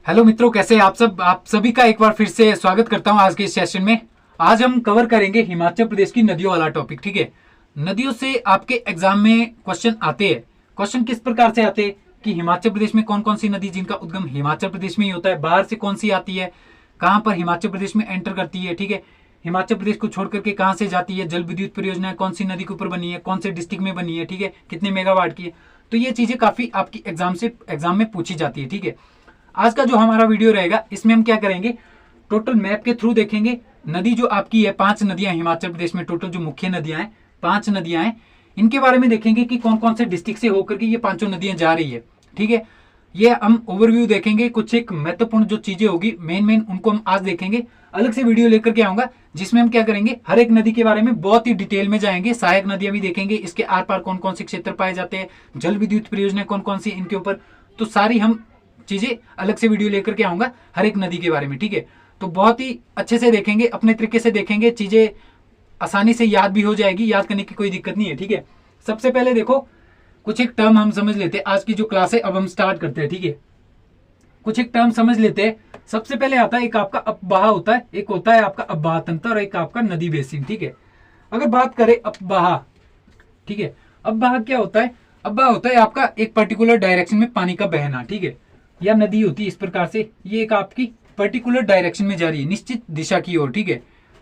Hello मित्रों, कैसे हैं आप सभी का एक बार फिर से स्वागत करता हूं आज के इस सेशन में। आज हम कवर करेंगे हिमाचल प्रदेश की नदियों वाला टॉपिक। ठीक है, नदियों से आपके एग्जाम में क्वेश्चन आते हैं। क्वेश्चन किस प्रकार से आते हैं कि हिमाचल प्रदेश में कौन कौन सी नदी जिनका उद्गम हिमाचल प्रदेश में ही होता है, बाहर से कौन सी आती है, कहां पर हिमाचल प्रदेश में एंटर करती है। ठीक है, हिमाचल प्रदेश को छोड़ करके कहां से जाती है, जल विद्युत परियोजना कौन सी नदी के ऊपर बनी है, कौन से डिस्ट्रिक्ट में बनी है, ठीक है, कितने मेगावाट की है। तो ये चीजें काफी आपकी एग्जाम में पूछी जाती है। ठीक है, आज का जो हमारा वीडियो रहेगा इसमें हम क्या करेंगे, टोटल मैप के थ्रू देखेंगे नदी जो आपकी है, 5 नदियां हिमाचल प्रदेश में टोटल जो मुख्य नदियां हैं, 5 नदियां हैं, इनके बारे में देखेंगे कि कौन कौन से डिस्ट्रिक्ट से होकर के ये 5 नदियां जा रही है। ठीक है, ये हम ओवरव्यू देखेंगे, कुछ एक महत्वपूर्ण जो चीजें होगी मेन उनको हम आज देखेंगे। अलग से वीडियो लेकर के आऊंगा जिसमें हम क्या करेंगे, हर एक नदी के बारे में बहुत ही डिटेल में जाएंगे। सहायक नदियां भी देखेंगे, इसके आर पार कौन कौन से क्षेत्र पाए जाते हैं, जल विद्युत परियोजना कौन कौन सी इनके ऊपर, तो सारी हम चीजें अलग से वीडियो लेकर के आऊंगा हर एक नदी के बारे में। ठीक है, तो बहुत ही अच्छे से देखेंगे, अपने तरीके से देखेंगे, चीजें आसानी से याद भी हो जाएगी, याद करने की कोई दिक्कत नहीं है। ठीक है, सबसे पहले देखो कुछ एक टर्म हम समझ लेते हैं। आज की जो क्लास है अब हम स्टार्ट करते हैं। ठीक है, कुछ एक टर्म समझ लेते हैं। सबसे पहले आता है एक आपका अपवाह होता है, एक होता है आपका अपवाह तंत्र और एक आपका नदी बेसिन। ठीक है, अगर बात करें अपवाह, ठीक है, अपवाह क्या होता है, अपवाह होता है आपका एक पर्टिकुलर डायरेक्शन में पानी का बहना। ठीक है, या नदी होती है इस प्रकार से, ये एक आपकी पर्टिकुलर डायरेक्शन में जा रही है, निश्चित दिशा की ओर। ठीक है,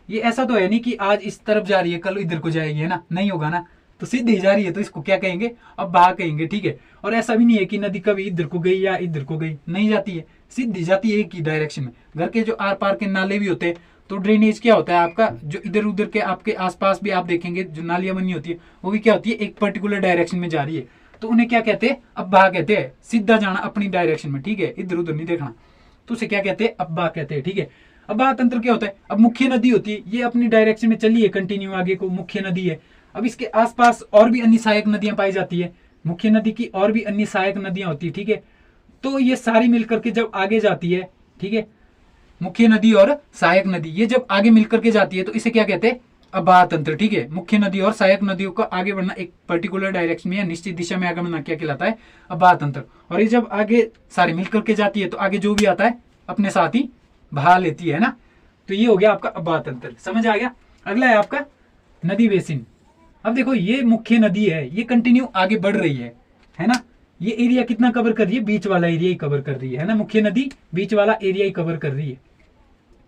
ये ऐसा तो है नहीं कि आज इस तरफ जा रही है कल इधर को जाएगी, है ना, नहीं होगा ना, तो सीधी जा रही है तो इसको क्या कहेंगे, अब बहा कहेंगे। ठीक है, और ऐसा भी नहीं है कि नदी कभी इधर को गई या इधर को गई, नहीं जाती है, सीधी जाती है एक ही डायरेक्शन में। घर के जो आर पार के नाले भी होते हैं, तो ड्रेनेज क्या होता है आपका, जो इधर उधर के आपके आसपास भी आप देखेंगे जो नालियां बनी होती है, वो भी क्या होती है, एक पर्टिकुलर डायरेक्शन में जा रही है, तो उन्हें क्या कहते हैं, अब्बाह कहते हैं, सीधा जाना अपनी डायरेक्शन में। ठीक है, इधर उधर नहीं देखना, तो उसे क्या कहते हैं, अब्बाह कहते हैं। ठीक है, अब्बाह तंत्र क्या होता है, अब मुख्य नदी होती है, ये अपनी डायरेक्शन में चली है कंटिन्यू आगे को, मुख्य नदी है। अब इसके आसपास और भी अन्य सहायक नदियां पाई जाती है, मुख्य नदी की और भी अन्य सहायक नदियां होती है। ठीक है, तो ये सारी मिलकर के जब आगे जाती है, ठीक है, मुख्य नदी और सहायक नदी ये जब आगे मिलकर के जाती है तो इसे क्या कहते हैं, अब्बाह तंत्र। ठीक है, मुख्य नदी और सहायक नदियों का आगे बढ़ना एक पर्टिकुलर डायरेक्शन में या निश्चित दिशा में आगे बढ़ना क्या कहलाता है, अब्बाह तंत्र। और ये जब आगे सारी मिलकर के जाती है तो आगे जो भी आता है अपने साथ ही बहा लेती है ना, तो ये हो गया आपका अब्बाह तंत्र। समझ आ गया। अगला है आपका नदी बेसिन। अब देखो ये मुख्य नदी है, ये कंटिन्यू आगे बढ़ रही है ना, ये एरिया कितना कवर कर रही है, बीच वाला एरिया ही कवर कर रही है ना, मुख्य नदी बीच वाला एरिया ही कवर कर रही है।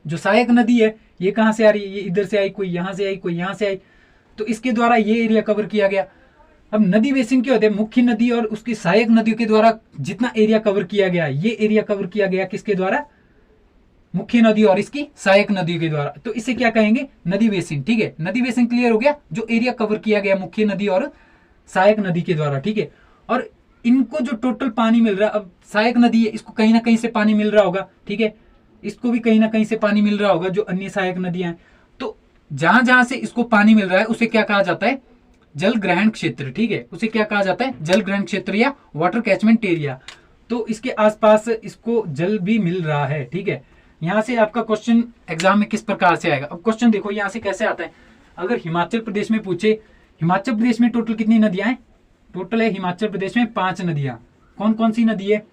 जो सहायक नदी है ये कहां से आ रही है, ये इधर से आई, कोई यहां से आई, कोई यहां से आई, तो इसके द्वारा ये एरिया कवर किया गया। अब नदी बेसिन क्या होते हैं, मुख्य नदी और उसकी सहायक नदियों के द्वारा जितना एरिया कवर किया गया, ये एरिया कवर किया गया किसके द्वारा, मुख्य नदी और इसकी सहायक नदियों के द्वारा, तो इसे क्या कहेंगे, नदी बेसिन। ठीक है, नदी बेसिन क्लियर हो गया, जो एरिया कवर किया गया मुख्य नदी और सहायक नदी के द्वारा। ठीक है, और इनको जो टोटल पानी मिल रहा है, अब सहायक नदी है, इसको कहीं ना कहीं से पानी मिल रहा होगा। ठीक है, इसको भी कहीं ना कहीं से पानी मिल रहा होगा, जो अन्य सहायक नदियां हैं, तो जहां जहां से इसको पानी मिल रहा है उसे क्या कहा जाता है, जल ग्रहण क्षेत्र। ठीक है, उसे क्या कहा जाता है, जल ग्रहण क्षेत्र या वाटर कैचमेंट एरिया। तो इसके आसपास इसको जल भी मिल रहा है। ठीक है, यहां से आपका क्वेश्चन एग्जाम में किस प्रकार से आएगा। अब क्वेश्चन देखो यहां से कैसे आता है, अगर हिमाचल प्रदेश में पूछे, हिमाचल प्रदेश में टोटल कितनी नदियां हैं, टोटल है हिमाचल प्रदेश में 5 नदियां। कौन कौन सी नदी है,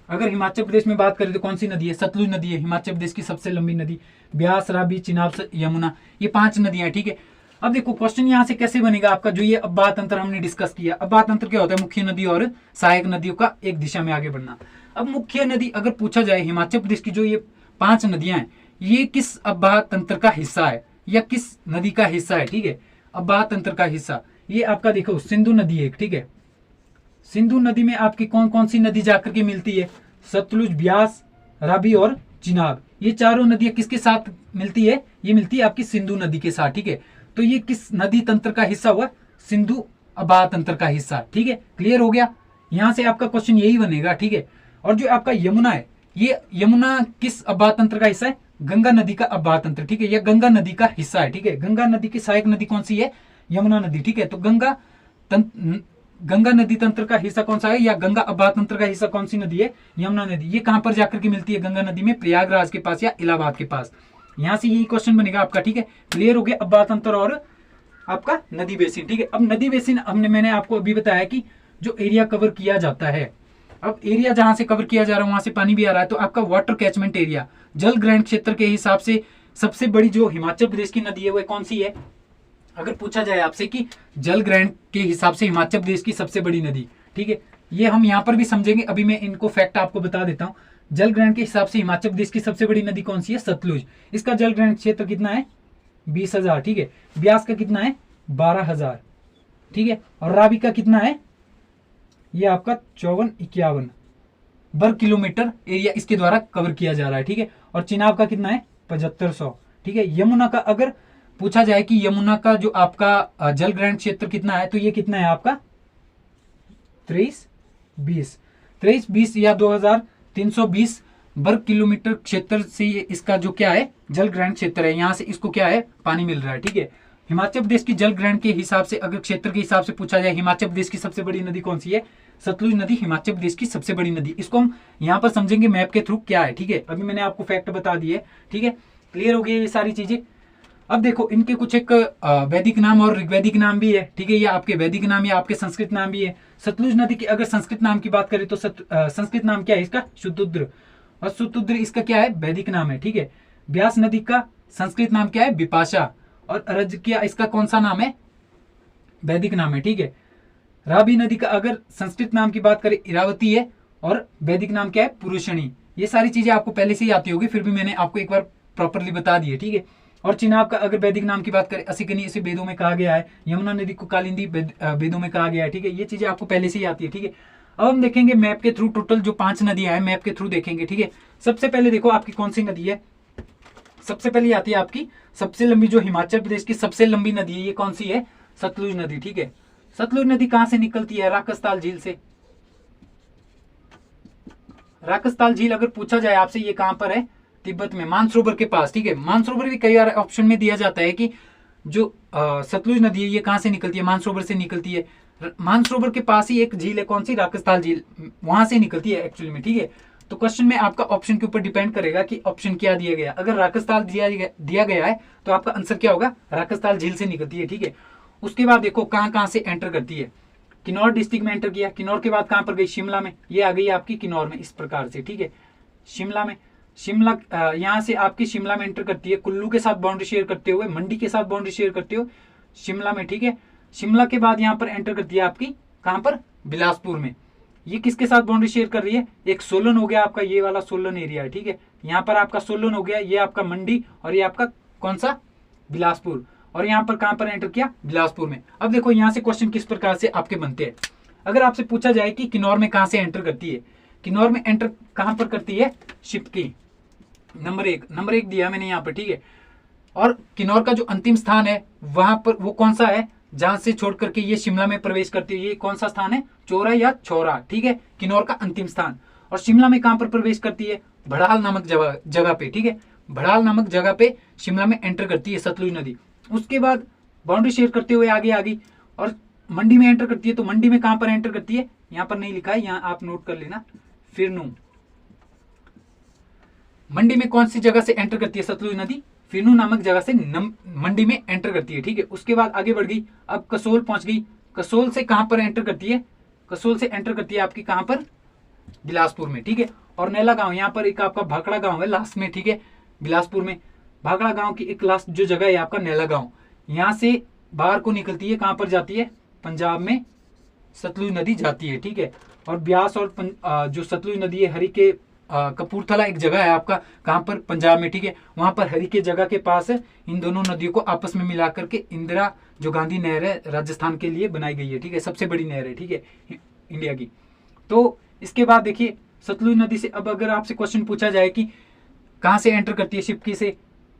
अगर हिमाचल प्रदेश में बात करें तो कौन सी नदी है, सतलुज नदी है, हिमाचल प्रदेश की सबसे लंबी नदी, ब्यास, रावी, चिनाब, यमुना, ये 5 नदियां। ठीक है, अब देखो क्वेश्चन यहां से कैसे बनेगा आपका, जो ये अब्बाह तंत्र हमने डिस्कस किया। अब्बाह तंत्र क्या होता है, मुख्य नदी और सहायक नदियों का एक दिशा में आगे बढ़ना। अब मुख्य नदी अगर पूछा जाए, हिमाचल प्रदेश की जो ये 5 नदियां हैं, ये किस अब्बाह तंत्र का हिस्सा है या किस नदी का हिस्सा है। ठीक है, अब्बाह तंत्र का हिस्सा ये आपका देखो सिंधु नदी है। ठीक है, सिंधु नदी में आपकी कौन कौन सी नदी जाकर के मिलती है, सतलुज, ब्यास, रावी और चिनाब, ये चारों नदियां किसके साथ मिलती है, ये मिलती है आपकी सिंधु नदी के साथ। ठीक है, तो ये किस नदी तंत्र का हिस्सा हुआ, सिंधु अब्बाह तंत्र का हिस्सा। ठीक है, क्लियर हो गया, यहां से आपका क्वेश्चन यही बनेगा। ठीक है, और जो आपका यमुना है, ये यमुना किस अब्बाह तंत्र का हिस्सा है, गंगा नदी का अब्बाह तंत्र। ठीक है, यह गंगा नदी का हिस्सा है। ठीक है, गंगा नदी की सहायक नदी कौन सी है, यमुना नदी। ठीक है, तो गंगा नदी तंत्र का हिस्सा कौन सा है, या गंगा अब्बाह तंत्र का हिस्सा कौन सी नदी है, यमुना नदी। ये कहां पर जाकर के मिलती है, गंगा नदी में, प्रयागराज के पास या इलाहाबाद के पास। यहां से यही क्वेश्चन बनेगा आपका। ठीक है, क्लियर हो गया अब्बाह तंत्र और आपका नदी बेसिन। ठीक है, अब नदी बेसिन मैंने आपको अभी बताया कि जो एरिया कवर किया जाता है, अब एरिया जहां से कवर किया जा रहा है वहां से पानी भी आ रहा है, तो आपका वाटर कैचमेंट एरिया, जल ग्रहण क्षेत्र के हिसाब से सबसे बड़ी जो हिमाचल प्रदेश की नदी है वह कौन सी है? अगर पूछा जाए आपसे कि जल ग्रहण के हिसाब से हिमाचल प्रदेश की सबसे बड़ी नदी, ठीक है, ये हम यहाँ पर भी समझेंगे। अभी मैं इनको फैक्ट आपको बता देता हूँ। जल ग्रहण के हिसाब से हिमाचल प्रदेश की सबसे बड़ी नदी कौन सी है? सतलुज। इसका जल ग्रहण क्षेत्र कितना है? 20,000, ठीक है। ब्यास का कितना है? 12,000, ठीक है। और रावी का कितना है? ये आपका 54-51 वर्ग किलोमीटर एरिया इसके द्वारा कवर किया जा रहा है, ठीक है। और चिनाब का कितना है? 7500, ठीक है। यमुना का अगर पूछा जाए कि यमुना का जो आपका जल ग्रहण क्षेत्र कितना है, तो ये कितना है आपका? 2320 या 2320 वर्ग किलोमीटर क्षेत्र से इसका जो क्या है जल ग्रहण क्षेत्र है, यहां से इसको क्या है पानी मिल रहा है, ठीक है। हिमाचल प्रदेश की जल ग्रहण के हिसाब से अगर क्षेत्र के हिसाब से पूछा जाए हिमाचल प्रदेश की सबसे बड़ी नदी कौन सी है? सतलुज नदी हिमाचल प्रदेश की सबसे बड़ी नदी। इसको हम यहाँ पर समझेंगे मैप के थ्रू क्या है, ठीक है। अभी मैंने आपको फैक्ट बता दिए, ठीक है। क्लियर हो गई ये सारी चीजें। अब देखो इनके कुछ एक वैदिक नाम और ऋग्वैदिक नाम भी है, ठीक है। या आपके वैदिक नाम या आपके संस्कृत नाम भी है। सतलुज नदी की अगर संस्कृत नाम की बात करें तो संस्कृत नाम क्या है इसका? शुद्धुद्र। और शुद्धुद्र इसका क्या है? वैदिक नाम है, ठीक है। ब्यास नदी का संस्कृत नाम क्या है? विपाशा। और अरज्किया इसका कौन सा नाम है? वैदिक नाम है, ठीक है। रावी नदी का अगर संस्कृत नाम की बात करें इरावती है, और वैदिक नाम क्या है? पुरुषणी। ये सारी चीजें आपको पहले से ही आती होगी, फिर भी मैंने आपको एक बार प्रॉपरली बता दी है, ठीक है। और चिनाब का अगर वैदिक नाम की बात करें असिकनी, इसे वेदों में कहा गया है। यमुना नदी को कालिंदी वेदों में कहा गया है, ठीक है। ये चीजें आपको पहले से ही आती है, ठीक है। अब हम देखेंगे मैप के थ्रू टोटल जो 5 नदियां हैं मैप के थ्रू देखेंगे, ठीक है। सबसे पहले देखो आपकी कौन सी नदी है? सबसे पहले आती है आपकी सबसे लंबी, जो हिमाचल प्रदेश की सबसे लंबी नदी है, ये कौन सी है? सतलुज नदी, ठीक है। सतलुज नदी कहां से निकलती है? राकसताल झील से। राकसताल झील अगर पूछा जाए आपसे ये कहां पर है? तिब्बत में, मानसरोवर के पास, ठीक है। मानसरोवर भी कई बार ऑप्शन में दिया जाता है कि जो सतलुज नदी है ये कहां से निकलती है? मानसरोवर से निकलती है। मानसरोवर के पास ही एक झील है, कौन सी? राकसताल झील, वहां से निकलती है एक्चुअली में, ठीक है। तो क्वेश्चन में आपका ऑप्शन के ऊपर डिपेंड करेगा कि ऑप्शन क्या दिया गया। अगर राकसताल दिया गया है तो आपका आंसर क्या होगा? राकसताल झील से निकलती है, ठीक है। उसके बाद देखो कहां कहां से एंटर करती है। किन्नौर डिस्ट्रिक्ट में एंटर किया, किन्नौर के बाद कहां पर गई? शिमला में। ये आ गई आपकी किन्नौर में, इस प्रकार से, ठीक है। शिमला में, शिमला यहां से आपकी शिमला में एंटर करती है, कुल्लू के साथ बाउंड्री शेयर करते हुए, मंडी के साथ बाउंड्री शेयर करते हुए शिमला में, ठीक है। शिमला के बाद यहां पर एंटर करती है आपकी कहां पर? बिलासपुर में। ये किसके साथ बाउंड्री शेयर कर रही है? एक सोलन हो गया आपका, ये वाला सोलन एरिया है, ठीक है। यहाँ पर आपका सोलन हो गया, ये आपका मंडी, और ये आपका कौन सा? बिलासपुर। और यहाँ पर कहां पर एंटर किया? बिलासपुर में। अब देखो यहाँ से क्वेश्चन किस प्रकार से आपके बनते हैं। अगर आपसे पूछा जाए कि किन्नौर में कहां से एंटर करती है, किन्नौर में एंटर कहां पर करती है? शिपकी, नंबर एक दिया मैंने यहाँ पर, ठीक है। और किन्नौर का जो अंतिम स्थान है वहां पर वो कौन सा है? जहां से छोड़ करके ये शिमला में प्रवेश करती है, ये कौन सा स्थान है? चोरा या छोरा, ठीक है। किन्नौर का अंतिम स्थान। और शिमला में कहां पर प्रवेश करती है? भड़ाल नामक जगह पे, ठीक है। भड़ाल नामक जगह पे शिमला में एंटर करती है सतलुज नदी। उसके बाद बाउंड्री शेयर करते हुए आगे आ गई और मंडी में एंटर करती है। तो मंडी में कहां पर एंटर करती है? यहां पर नहीं लिखा है, यहां आप नोट कर लेना, फिरनू। मंडी में कौन सी जगह से एंटर करती है सतलुज नदी? फिरनू नामक जगह से मंडी में एंटर करती है, ठीक है। उसके बाद आगे बढ़ गई, अब कसोल पहुंच गई। कसोल से कहां पर एंटर करती है? कसोल से एंटर करती है आपकी कहां पर? बिलासपुर में, ठीक है। और नैला गांव, यहाँ पर एक आपका भाखड़ा गांव है लास्ट में, ठीक है, बिलासपुर में। भाखड़ा गांव की एक लास्ट जो जगह है आपका नैला गांव, यहाँ से बाहर को निकलती है, कहां पर जाती है? पंजाब में सतलुज नदी जाती है, ठीक है। और ब्यास और जो सतलुज नदी है हरी के कपूरथला एक जगह है आपका, कहां पर? पंजाब में, ठीक है। वहां पर हरी के जगह के पास इन दोनों नदियों को आपस में मिलाकर के इंदिरा जो गांधी नहर है राजस्थान के लिए बनाई गई है, ठीक है। सबसे बड़ी नहर है, ठीक है, इंडिया की। तो इसके बाद देखिए सतलुज नदी से अब अगर आपसे क्वेश्चन पूछा जाए कि कहां से एंटर करती है? शिपकी से।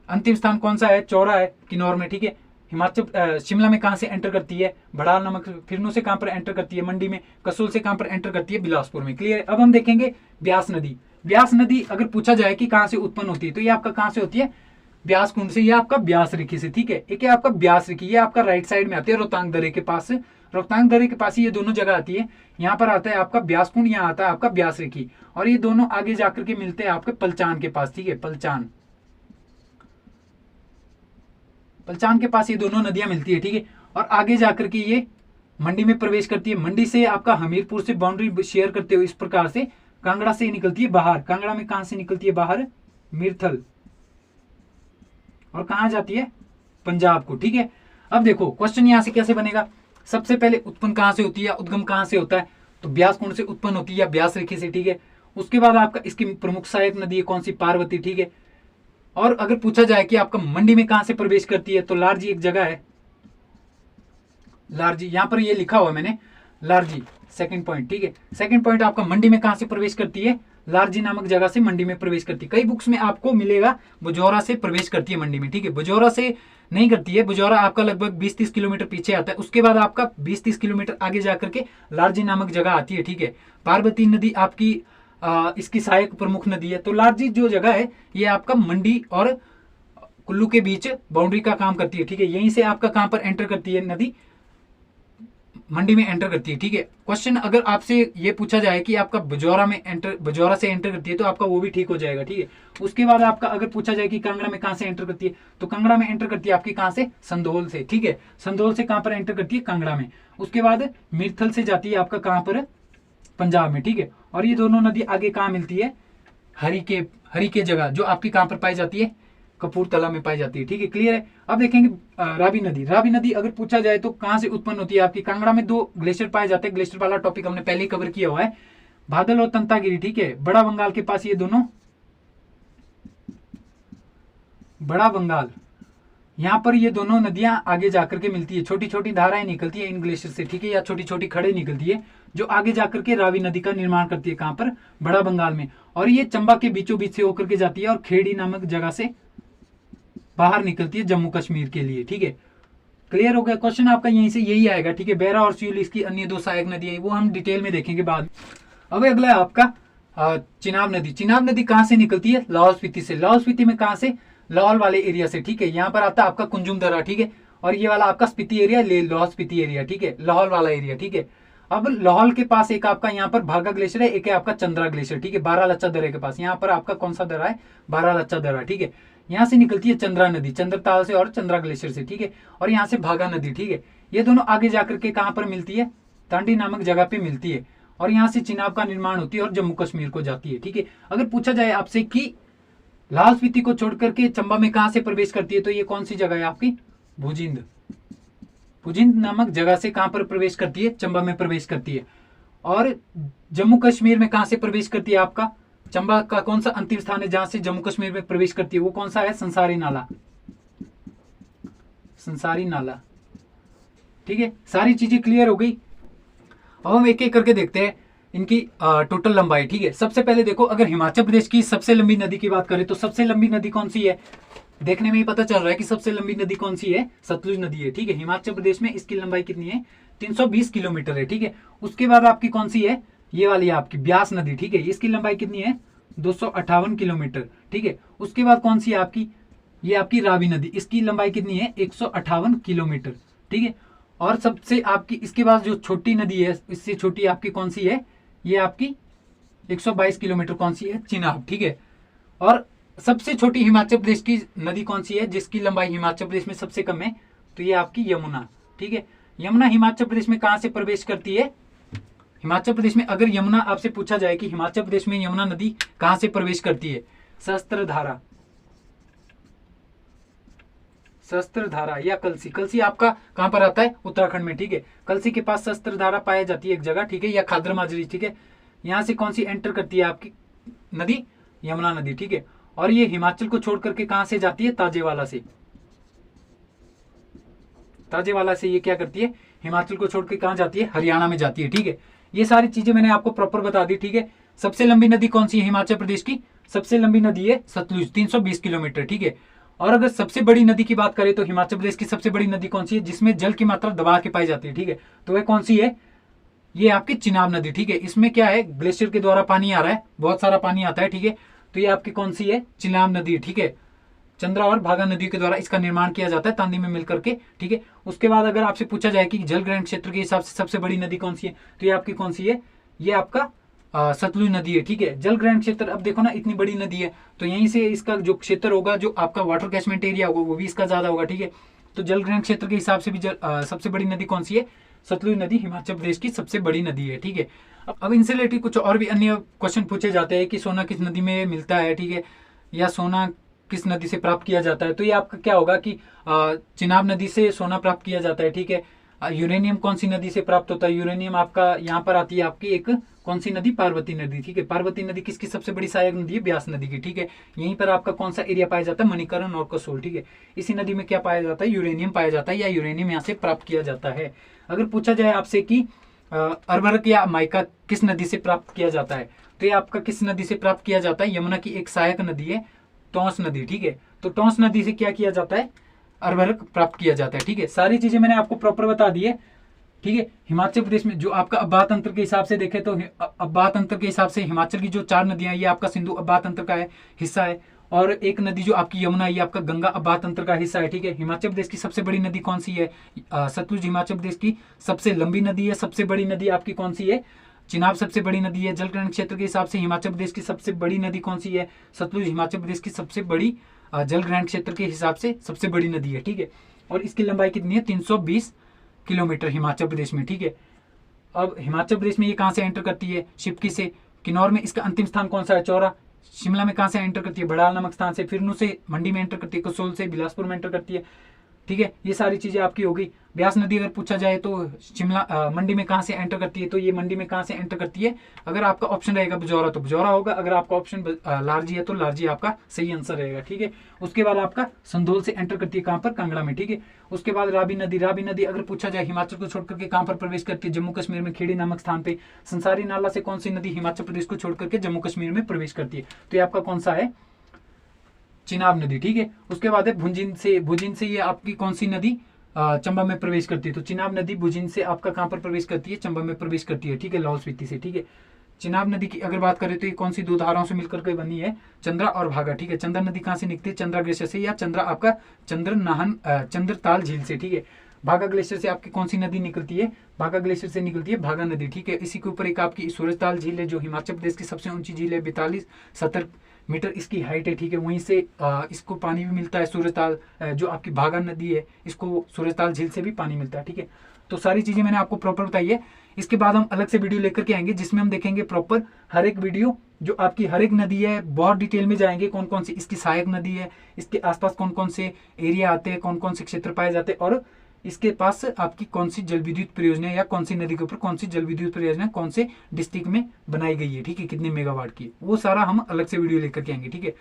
अंतिम स्थान कौन सा है? चौरा है किन्नौर में, ठीक है। हिमाचल शिमला में कहां से एंटर करती है? भड़ाल नामक। फिरनू से कहां पर एंटर करती है? मंडी में। कसोल से कहां पर एंटर करती है? बिलासपुर में। क्लियर है। अब हम देखेंगे ब्यास नदी। ब्यास नदी अगर पूछा जाए कि कहां से उत्पन्न होती है, तो ये आपका कहां से होती है? ब्यास कुंड से, ये आपका ब्यास रेखी से, ठीक है। एक है आपका ब्यास रेखी, ये आपका राइट साइड में आती है रोहतांग दर्रे के पास। रोहतांग दर्रे के पास ही ये दोनों जगह आती है। यहाँ पर आता है आपका ब्यास कुंड, यहाँ आता है आपका ब्यास रेखी, और ये दोनों आगे जाकर के मिलते हैं आपके पलचान के पास, ठीक है। पलचान के पास ये दोनों नदियां मिलती है, ठीक है। और आगे जाकर के ये मंडी में प्रवेश करती है। मंडी से आपका हमीरपुर से बाउंड्री शेयर करते हुए इस प्रकार से कांगड़ा से निकलती है बाहर। कांगड़ा में कहां से निकलती है बाहर? मिरथल। और कहां जाती है? पंजाब को। ठीक है, अब देखो क्वेश्चन यहां से कैसे बनेगा। सबसे पहले उत्पन्न कहां से होती है या उद्गम कहां से होता है? तो ब्यास कुंड से उत्पन्न होती है या ब्यास रेखे से। ठीक है, उसके बाद आपका इसकी प्रमुख सहायक नदी है कौन सी? पार्वती। ठीक है, और अगर पूछा जाए कि आपका मंडी में कहां से प्रवेश करती है तो लारजी एक जगह है, लारजी, यहां पर ये लिखा हुआ है मैंने, लारजी सेकंड पॉइंट। ठीक है, सेकंड पॉइंट आपका मंडी में कहां से प्रवेश करती है? लारजी नामक जगह से मंडी में प्रवेश करती है। कई बुक्स में आपको मिलेगा बुजौरा से प्रवेश करती है मंडी में। ठीक है, बुजौरा से नहीं करती है, बुजौरा आपका लगभग 20-30 किलोमीटर पीछे आता है। उसके बाद आपका 20-30 किलोमीटर आगे जाकर के लारजी नामक जगह आती है। ठीक है, पार्वती नदी आपकी इसकी सहायक प्रमुख नदी है। तो लारजी जो जगह है ये आपका मंडी और कुल्लू के बीच बाउंड्री का काम करती है। ठीक है, यहीं से आपका कहां पर एंटर करती है नदी? मंडी में एंटर करती है। ठीक है, क्वेश्चन अगर आपसे ये पूछा जाए कि आपका बुजौरा से एंटर करती है तो आपका वो भी ठीक हो जाएगा। ठीक है, उसके बाद आपका अगर पूछा जाए कि कांगड़ा में कहां से एंटर करती है तो कांगड़ा में एंटर करती है आपकी कहां से? संधोल से। ठीक है, संधोल से कहां पर एंटर करती है? कांगड़ा में। उसके बाद मिरथल से जाती है आपका कहां पर? पंजाब में। ठीक है, और ये दोनों नदी आगे कहां मिलती है? हरी के जगह, जो आपकी कहां पर पाई जाती है? कपूरथला में पाई जाती है। ठीक है, क्लियर है। अब देखेंगे रावी नदी। रावी नदी अगर पूछा जाए तो कहां से उत्पन्न होती है आपकी? कांगड़ा में 2 ग्लेशियर पाए जाते हैं। ग्लेशियर वाला टॉपिक हमने पहले ही कवर किया हुआ है, बादल और तंतागिरी। ठीक है, बड़ा बंगाल के पास ये दोनों, बड़ा बंगाल, यहां पर ये दोनों नदियां आगे जाकर के मिलती है। छोटी छोटी धाराएं निकलती है इन ग्लेशियर से। ठीक है, या छोटी छोटी खड़े निकलती है जो आगे जाकर के रावी नदी का निर्माण करती है। कहां पर? बड़ा बंगाल में। और ये चंबा के बीचों बीच से होकर के जाती है और खेड़ी नामक जगह से बाहर निकलती है जम्मू कश्मीर के लिए। ठीक है, क्लियर हो गया। क्वेश्चन आपका यहीं से यही आएगा। ठीक है, बैरा और स्यूल इसकी अन्य 2 सहायक नदियां, वो हम डिटेल में देखेंगे बाद। अब अगला है आपका चिनाब नदी। चिनाब नदी कहां से निकलती है? लाहौल स्पीति से। लाहौल स्पीति में कहां से? लाहौल वाले एरिया से। ठीक है, यहाँ पर आता है आपका कुंजुम दर्रा। ठीक है, और ये वाला आपका स्पीति एरिया, लाहौल स्पीति एरिया। ठीक है, लाहौल वाला एरिया। ठीक है, अब लाहौल के पास एक आपका यहाँ पर भागा ग्लेशियर है, एक है आपका चंद्रा ग्लेशियर। ठीक है, 12 लच्चा दर्रे के पास। यहाँ पर आपका कौन सा दर्रा है? 12 लच्चा दर्रा। ठीक है, यहाँ से निकलती है चंद्रा नदी, चंद्रताल से और चंद्रा ग्लेशियर से। ठीक है, और यहाँ से भागा नदी। ठीक है, ये दोनों आगे जाकर के कहां पर मिलती है? तांडी नामक जगह पे मिलती है, और यहाँ से चिनाब का निर्माण होती है और जम्मू कश्मीर को जाती है। ठीक है, अगर पूछा जाए आपसे कि लाहौल स्पीति को छोड़ करके चंबा में कहां से प्रवेश करती है तो ये कौन सी जगह है आपकी? भुजिंद। भुजिंद नामक जगह से कहां पर प्रवेश करती है? चंबा में प्रवेश करती है। और जम्मू कश्मीर में कहां से प्रवेश करती है आपका? चंबा का कौन सा अंतिम स्थान है जहां से जम्मू कश्मीर में प्रवेश करती है? वो कौन सा है? संसारी नाला। संसारी नाला। ठीक है, सारी चीजें क्लियर हो गई। अब हम एक एक करके देखते हैं इनकी टोटल लंबाई। ठीक है, सबसे पहले देखो, अगर हिमाचल प्रदेश की सबसे लंबी नदी की बात करें तो सबसे लंबी नदी कौन सी है? देखने में ही पता चल रहा है कि सबसे लंबी नदी कौन सी है? सतलुज नदी है। ठीक है, हिमाचल प्रदेश में इसकी लंबाई कितनी है? 320 किलोमीटर है। ठीक है, उसके बाद आपकी कौन सी है? ये वाली आपकी ब्यास नदी। ठीक है, इसकी लंबाई कितनी है? 258 किलोमीटर। ठीक है, उसके बाद कौन सी है आपकी? ये आपकी रावी नदी, इसकी लंबाई कितनी है? 158 किलोमीटर। ठीक है, और सबसे आपकी इसके बाद जो छोटी नदी है, इससे छोटी आपकी कौन सी है? ये आपकी 122 किलोमीटर। कौन सी है? चिनाब। ठीक है, और सबसे छोटी हिमाचल प्रदेश की नदी कौन सी है जिसकी लंबाई हिमाचल प्रदेश में सबसे कम है? तो ये आपकी यमुना। ठीक है, यमुना हिमाचल प्रदेश में कहां से प्रवेश करती है? हिमाचल प्रदेश में अगर यमुना आपसे पूछा जाए कि हिमाचल प्रदेश में यमुना नदी कहां से प्रवेश करती है? सहस्त्रधारा, सहस्त्रधारा या कलसी। कलसी आपका कहां पर आता है? उत्तराखंड में। ठीक है, कलसी के पास सहस्त्रधारा पाया जाती है एक जगह। ठीक है, या खादर माजरी। ठीक है, यहां से कौन सी एंटर करती है आपकी नदी? यमुना नदी। ठीक है, और ये हिमाचल को छोड़ करके कहां से जाती है? ताजेवाला से। ताजेवाला से ये क्या करती है? हिमाचल को छोड़ के कहां जाती है? हरियाणा में जाती है। ठीक है, ये सारी चीजें मैंने आपको प्रॉपर बता दी। ठीक है, सबसे लंबी नदी कौन सी है हिमाचल प्रदेश की? सबसे लंबी नदी है सतलुज, 320 किलोमीटर। ठीक है, और अगर सबसे बड़ी नदी की बात करें तो हिमाचल प्रदेश की सबसे बड़ी नदी कौन सी है जिसमें जल की मात्रा दबा के पाई जाती है? ठीक है, तो वह कौन सी है? ये आपकी चिनाब नदी। ठीक है, इसमें क्या है? ग्लेशियर के द्वारा पानी आ रहा है, बहुत सारा पानी आता है। ठीक है, तो ये आपकी कौन सी है? चिनाब नदी। ठीक है, चंद्रा और भागा नदी के द्वारा इसका निर्माण किया जाता है तांदी में मिलकर के। ठीक है, उसके बाद अगर आपसे पूछा जाए कि जल ग्रहण क्षेत्र के हिसाब से सबसे बड़ी नदी कौन सी है तो ये आपकी कौन सी है? ये आपका सतलुज नदी है। ठीक है, जल ग्रहण क्षेत्र, अब देखो ना इतनी बड़ी नदी है तो यहीं से इसका जो क्षेत्र होगा, जो आपका वाटर कैचमेंट एरिया होगा वो भी इसका ज्यादा होगा। ठीक है, तो जल ग्रहण क्षेत्र के हिसाब से भी सबसे बड़ी नदी कौन सी है? सतलुज नदी हिमाचल प्रदेश की सबसे बड़ी नदी है। ठीक है, अब इनसे रिलेटेड कुछ और भी अन्य क्वेश्चन पूछे जाते हैं कि सोना किस नदी में मिलता है, ठीक है, या सोना किस नदी से प्राप्त किया जाता है। तो ये आपका क्या होगा कि चिनाब नदी से सोना प्राप्त किया जाता है। ठीक है, यूरेनियम कौन सी नदी से प्राप्त होता है? यूरेनियम आपका यहाँ पर आती है आपकी एक कौन सी नदी? पार्वती नदी। ठीक है, पार्वती नदी किसकी सबसे बड़ी सहायक नदी है? ब्यास नदी की। ठीक है, यहीं पर आपका कौन सा एरिया पाया जाता है? मणिकरण और कसोल। ठीक है, इसी नदी में क्या पाया जाता है? यूरेनियम पाया जाता है, या यूरेनियम यहाँ से प्राप्त किया जाता है। अगर पूछा जाए आपसे कि उर्वरक या माइका किस नदी से प्राप्त किया जाता है, तो ये आपका किस नदी से प्राप्त किया जाता है? यमुना की एक सहायक नदी है टोंस नदी। ठीक है, तो टोंस नदी से क्या किया जाता है? उर्वरक प्राप्त किया जाता है। ठीक है, सारी चीजें मैंने आपको प्रॉपर बता दी है। ठीक है, हिमाचल प्रदेश में जो आपका अब्बात अंतर के हिसाब से देखे तो अब्बात अंतर के हिसाब से हिमाचल की जो 4 नदियां, ये आपका सिंधु अब्बात अंतर का है हिस्सा है, और एक नदी जो आपकी यमुना, ये आपका गंगा अब्बात अंतर का हिस्सा है। ठीक है, हिमाचल प्रदेश की सबसे बड़ी नदी कौन सी है? सतलुज हिमाचल प्रदेश की सबसे लंबी नदी है। सबसे बड़ी नदी आपकी कौन सी है? चिनाब सबसे बड़ी नदी है। जलग्रहण क्षेत्र के हिसाब से हिमाचल प्रदेश की सबसे बड़ी नदी कौन सी है? सतलुज हिमाचल प्रदेश की सबसे बड़ी जलग्रहण क्षेत्र के हिसाब से सबसे बड़ी नदी है। ठीक है, और इसकी लंबाई कितनी है? 320 किलोमीटर हिमाचल प्रदेश में। ठीक है, अब हिमाचल प्रदेश में ये कहाँ से एंटर करती है? शिपकी से। किन्नौर में इसका अंतिम स्थान कौन सा है? चौरा। शिमला में कहाँ से एंटर करती है? बड़ाल नामक स्थान से। फिरनू से मंडी में एंटर करती है। कसोल से बिलासपुर में एंटर करती है। ठीक है, ये सारी चीजें आपकी हो गई। ब्यास नदी अगर पूछा जाए तो शिमला मंडी में कहाँ से एंटर करती है? तो ये मंडी में कहाँ से एंटर करती है? अगर आपका ऑप्शन रहेगा बजौरा तो बजौरा होगा, अगर आपका ऑप्शन लारजी है तो लारजी आपका सही आंसर रहेगा। ठीक है, उसके बाद आपका संधोल से एंटर करती है कहाँ पर? कांगड़ा में। ठीक है, उसके बाद रावी नदी। रावी नदी अगर पूछा जाए हिमाचल को छोड़कर के कहाँ पर प्रवेश करती है? जम्मू कश्मीर में खेड़ी नामक स्थान पे। संसारी नाला से कौन सी नदी हिमाचल प्रदेश को छोड़कर के जम्मू कश्मीर में प्रवेश करती है? तो ये आपका कौन सा है? चिनाब नदी। ठीक है, उसके बाद है भुजिन से ये आपकी कौन सी नदी चंबा में प्रवेश करती है? तो चिनाब नदी भुजिन से आपका कहां पर प्रवेश करती है? चंबा में प्रवेश करती है। ठीक है, लाहौल स्पीति से। ठीक है, चिनाब नदी की अगर बात करें तो ये कौन सी 2 धाराओं से मिलकर के बनी है? चंद्रा और भागा। ठीक है, चंद्रा नदी कहां से निकलती है? चंद्रा ग्लेशियर से, या चंद्रा आपका चंद्रताल झील से। ठीक है, भागा ग्लेशियर से आपकी कौन सी नदी निकलती है? भागा ग्लेशियर से निकलती है भागा नदी। ठीक है, इसी के ऊपर एक आपकी सूरजताल झील है जो हिमाचल प्रदेश की सबसे ऊंची झील है। 42-70 मीटर इसकी हाइट है। ठीक है, वहीं से इसको पानी भी मिलता है। सूरजताल जो आपकी भागा नदी है, इसको सूरजताल झील से भी पानी मिलता है। ठीक है, तो सारी चीजें मैंने आपको प्रॉपर बताई है। इसके बाद हम अलग से वीडियो लेकर के आएंगे जिसमें हम देखेंगे प्रॉपर हर एक वीडियो, जो आपकी हर एक नदी है बहुत डिटेल में जाएंगे, कौन कौन सी इसकी सहायक नदी है, इसके आसपास कौन कौन से एरिया आते हैं, कौन कौन से क्षेत्र पाए जाते हैं, और इसके पास आपकी कौन सी जल विद्युत परियोजना या कौन सी नदी के ऊपर कौन सी जल विद्युत परियोजना कौन से डिस्ट्रिक्ट में बनाई गई है। ठीक है, कितने मेगावाट की, वो सारा हम अलग से वीडियो लेकर के आएंगे। ठीक है,